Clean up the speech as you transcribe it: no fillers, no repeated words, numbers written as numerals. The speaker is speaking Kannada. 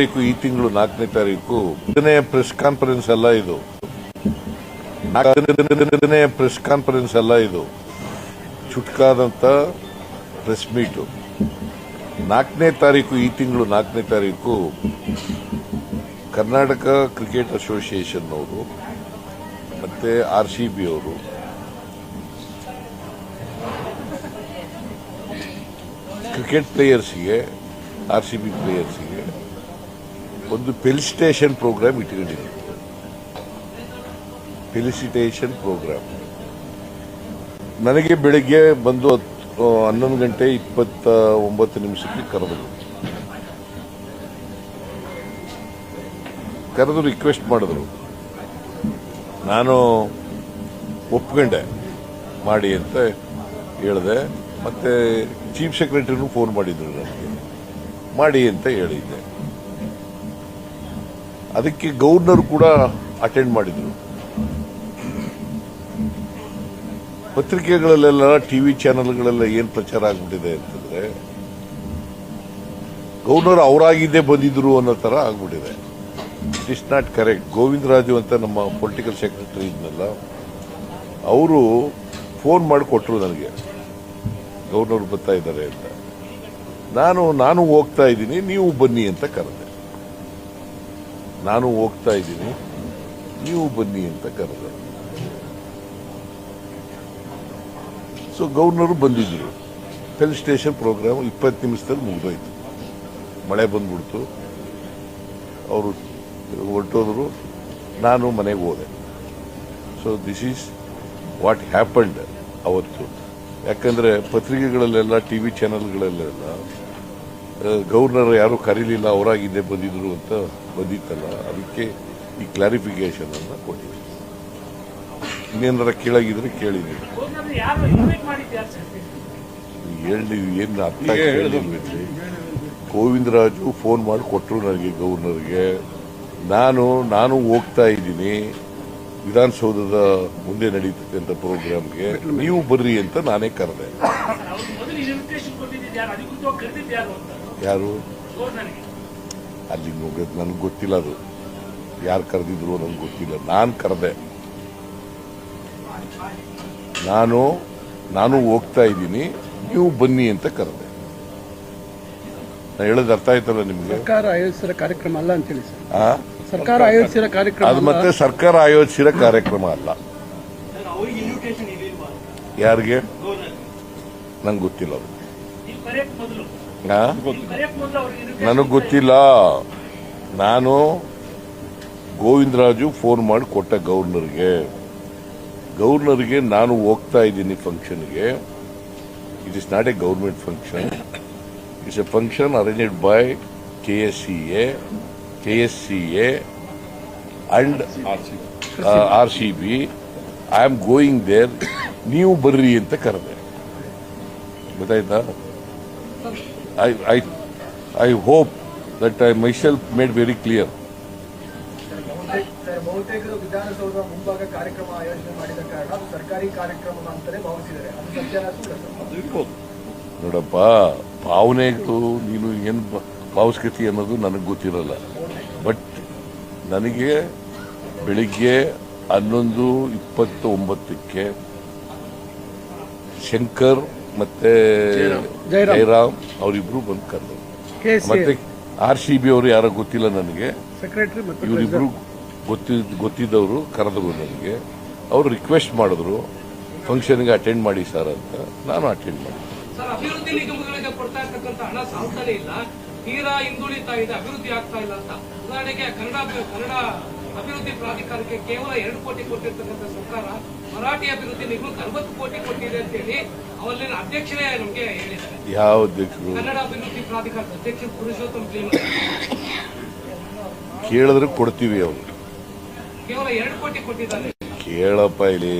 ಈ ತಿಂಗಳು 4ನೇ ತಾರೀಕು ಪ್ರೆಸ್ ಕಾನ್ಫರೆನ್ಸ್ ಅಲ್ಲ ಇದು. ಪ್ರೆಸ್ ಕಾನ್ಫರೆನ್ಸ್ ಅಲ್ಲ ಇದು, ಚುಟ್ಕಾದಂತ ಪ್ರೆಸ್ ಮೀಟು. 4ನೇ ತಾರೀಕು ಈ ತಿಂಗಳು 4ನೇ ತಾರೀಕು ಕರ್ನಾಟಕ ಕ್ರಿಕೆಟ್ ಅಸೋಸಿಯೇಷನ್ ಅವರು ಮತ್ತೆ RCB ಅವರು ಕ್ರಿಕೆಟ್ ಪ್ಲೇಯರ್ಸ್ಗೆ RCB ಪ್ಲೇಯರ್ಸ್ಗೆ ಒಂದು ಫೆಲಿಸಿಟೇಷನ್ ಪ್ರೋಗ್ರಾಮ್ ಇಟ್ಕೊಂಡಿದ್ದೀವಿ. ಫೆಲಿಸಿಟೇಷನ್ ಪ್ರೋಗ್ರಾಮ್ ನನಗೆ ಬೆಳಿಗ್ಗೆ ಬಂದು 11:29 ಕರೆದು ರಿಕ್ವೆಸ್ಟ್ ಮಾಡಿದ್ರು. ನಾನು ಒಪ್ಕೊಂಡೆ, ಮಾಡಿ ಅಂತ ಹೇಳಿದೆ. ಮತ್ತೆ ಚೀಫ್ ಸೆಕ್ರೆಟರಿನೂ ಫೋನ್ ಮಾಡಿದ್ರು ನನಗೆ, ಮಾಡಿ ಅಂತ ಹೇಳಿದ್ದೆ. ಅದಕ್ಕೆ ಗವರ್ನರ್ ಕೂಡ ಅಟೆಂಡ್ ಮಾಡಿದ್ರು. ಪತ್ರಿಕೆಗಳಲ್ಲೆಲ್ಲ, ಟಿವಿ ಚಾನೆಲ್ಗಳೆಲ್ಲ ಏನ್ ಪ್ರಚಾರ ಆಗ್ಬಿಟ್ಟಿದೆ ಅಂತಂದ್ರೆ, ಗವರ್ನರ್ ಅವರಾಗಿದ್ದೇ ಬಂದಿದ್ರು ಅನ್ನೋ ತರ ಆಗ್ಬಿಟ್ಟಿದೆ. It is not correct. Govindaraju ಅಂತ ನಮ್ಮ ಪೊಲಿಟಿಕಲ್ ಸೆಕ್ರೆಟರಿ ಇದ್ನಲ್ಲ, ಅವರು ಫೋನ್ ಮಾಡಿ ಕೊಟ್ಟರು ನನಗೆ, ಗವರ್ನರ್ ಬರ್ತಾ ಇದ್ದಾರೆ ಅಂತ. ನಾನು ಹೋಗ್ತಾ ಇದ್ದೀನಿ, ನೀವು ಬನ್ನಿ ಅಂತ ಕರೆದೆ. ನಾನು ಹೋಗ್ತಾ ಇದ್ದೀನಿ, ನೀವು ಬನ್ನಿ ಅಂತ ಕರೆದೆ. ಸೊ ಗವರ್ನರ್ ಬಂದಿದ್ರು. ಫೆಲಿಸಿಟೇಷನ್ ಪ್ರೋಗ್ರಾಮ್ 20 ನಿಮಿಷದಲ್ಲಿ ಮುಗಿದೋಯ್ತು. ಮಳೆ ಬಂದ್ಬಿಡ್ತು, ಅವರು ಹೊರಟೋದ್ರು, ನಾನು ಮನೆಗೆ ಹೋದೆ. So this is what happened ಅವತ್ತು. ಯಾಕಂದ್ರೆ ಪತ್ರಿಕೆಗಳಲ್ಲೆಲ್ಲ, ಟಿವಿ ಚಾನೆಲ್ಗಳಲ್ಲೆಲ್ಲ ಗವರ್ನರ್ ಯಾರು ಕರೀಲಿಲ್ಲ, ಅವರಾಗಿದ್ದೇ ಬಂದಿದ್ರು ಅಂತ ಬಂದಿತ್ತಲ್ಲ, ಅದಕ್ಕೆ ಈ ಕ್ಲಾರಿಫಿಕೇಶನ್ ಅನ್ನ ಕೊಟ್ಟಿದ್ದೀನಿ. ಇನ್ನೇನಾರ ಕೇಳಾಗಿದ್ರೆ ಕೇಳಿದ್ದೀನಿ. ಹೇಳಿ, ಏನು ಅರ್ಥ ಹೇಳಿದ್ವಿ. ಗೋವಿಂದರಾಜು ಫೋನ್ ಮಾಡಿ ಕೊಟ್ಟರು ನನಗೆ, ಗವರ್ನರ್ಗೆ. ನಾನು ಹೋಗ್ತಾ ಇದ್ದೀನಿ, ವಿಧಾನಸೌಧದ ಮುಂದೆ ನಡೀತಕ್ಕಂಥ ಪ್ರೋಗ್ರಾಮ್ಗೆ, ನೀವು ಬರ್ರಿ ಅಂತ ನಾನೇ ಕರೆದೆ. ಯಾರು ಅಲ್ಲಿ ಹೋಗೋದು ನನಗೆ ಗೊತ್ತಿಲ್ಲ. ಅದು ಯಾರು ಕರೆದಿದ್ರು ನನಗೆ ಗೊತ್ತಿಲ್ಲ. ನಾನು ಕರೆದೆ. ನಾನು ಹೋಗ್ತಾ ಇದ್ದೀನಿ, ನೀವು ಬನ್ನಿ ಅಂತ ಕರೆದೆ. ನಾನು ಹೇಳೋದು ಅರ್ಥ ಆಯ್ತಲ್ಲ ನಿಮ್ಗೆ? ಸರ್ಕಾರ ಆಯೋಜಿಸಿದ ಕಾರ್ಯಕ್ರಮ ಅಲ್ಲ ಅಂತ ಹೇಳಿ ಸರ್. ಸರ್ಕಾರ ಆಯೋಜಿಸಿದ ಕಾರ್ಯಕ್ರಮ ಅದು ಮತ್ತೆ ಸರ್ಕಾರ ಆಯೋಜಿಸಿದ ಕಾರ್ಯಕ್ರಮ ಅಲ್ಲ. ಯಾರಿಗೆ ನಂಗೆ ಗೊತ್ತಿಲ್ಲ. ಅದು ನನಗೆ ಗೊತ್ತಿಲ್ಲ. ನಾನು ಗೋವಿಂದರಾಜು ಫೋನ್ ಮಾಡಿ ಕೊಟ್ಟ ಗವರ್ನರ್ಗೆ ನಾನು ಹೋಗ್ತಾ ಇದ್ದೀನಿ ಫಂಕ್ಷನ್ಗೆ. It is not a government function. It's a function arranged by KSCA and RCB. I am going there, ನೀವು ಬರ್ರಿ ಅಂತ ಕರೆದೆ. ಗೊತ್ತಾಯ್ತಾ? I hope that I myself made very clear. ಬಹುತೇಕರು ವಿಧಾನಸೌಧ ಮುಂಭಾಗ ಕಾರ್ಯಕ್ರಮ ಆಯೋಜನೆ ಮಾಡಿದ ಕಾರಣ ಅದು ಸರ್ಕಾರಿ ಕಾರ್ಯಕ್ರಮ ಅಂತಾನೆ ಭಾವಿಸಿದ್ದಾರೆ. ಅದು ಸತ್ಯನಾ ಸುಳ್ಳು? ನೋಡಪ್ಪ, ಭಾವನೆಗಳು ನೀನು ಏನು ಭಾವಿಸ್ಕತಿ ಅನ್ನೋದು ನನಗೆ ಗೊತ್ತಿರಲ್ಲ. ಬಟ್ ನನಗೆ ಬೆಳಿಗ್ಗೆ 11:29 ಶಂಕರ್ ಮತ್ತೆ ಜಯರಾಮ್ ಅವರಿಬ್ರು ಬಂದು ಕರೆದರು. ಮತ್ತೆ RCB ಅವರು ಯಾರೋ ಗೊತ್ತಿಲ್ಲ ನನಗೆ, ಸೆಕ್ರೆಟರಿ ಇವರಿಬ್ರು ಗೊತ್ತಿದ್ದವರು ಕರೆದರು ನನಗೆ. ಅವರು ರಿಕ್ವೆಸ್ಟ್ ಮಾಡಿದ್ರು ಫಂಕ್ಷನ್ಗೆ ಅಟೆಂಡ್ ಮಾಡಿ ಸರ್ ಅಂತ. ನಾನು ಅಟೆಂಡ್ ಮಾಡಿದೆ. ಅಭಿವೃದ್ಧಿ ನಿಗಮಗಳಿಗೆ ಕೊಡ್ತಾ ಇರ್ತಕ್ಕಂಥ ಹಣ ಸಾಲ್ತಾನೆ ಇಲ್ಲ, ತೀರಾ ಹಿಂದುಳಿತಾ ಇದೆ, ಅಭಿವೃದ್ಧಿ ಆಗ್ತಾ ಇಲ್ಲ ಅಂತ. ಉದಾಹರಣೆಗೆ ಕನ್ನಡ ಅಭಿವೃದ್ಧಿ ಪ್ರಾಧಿಕಾರಕ್ಕೆ ಕೇವಲ 2 ಕೋಟಿ ಕೊಟ್ಟಿರ್ತಕ್ಕಂಥ ಸರ್ಕಾರ ಮರಾಠಿ ಅಭಿವೃದ್ಧಿ ನಿಗಮಕ್ಕೆ 60 ಕೋಟಿ ಕೊಟ್ಟಿದೆ ಅಂತ ಹೇಳಿ ಅವಲ್ಲಿನ ಅಧ್ಯಕ್ಷರೇ ನಮಗೆ ಹೇಳಿದ್ದಾರೆ. ಯಾವ ಅಧ್ಯಕ್ಷರು? ಕನ್ನಡ ಅಭಿವೃದ್ಧಿ ಪ್ರಾಧಿಕಾರದ ಅಧ್ಯಕ್ಷ ಪುರುಷೋತ್ತಮ್ ಕೇಳಿದ್ರೆ ಕೊಡ್ತೀವಿ. ಅವರು ಕೇವಲ 2 ಕೋಟಿ ಕೊಟ್ಟಿದ್ದಾರೆ. ಕೇಳಪ್ಪ ಇಲ್ಲಿ.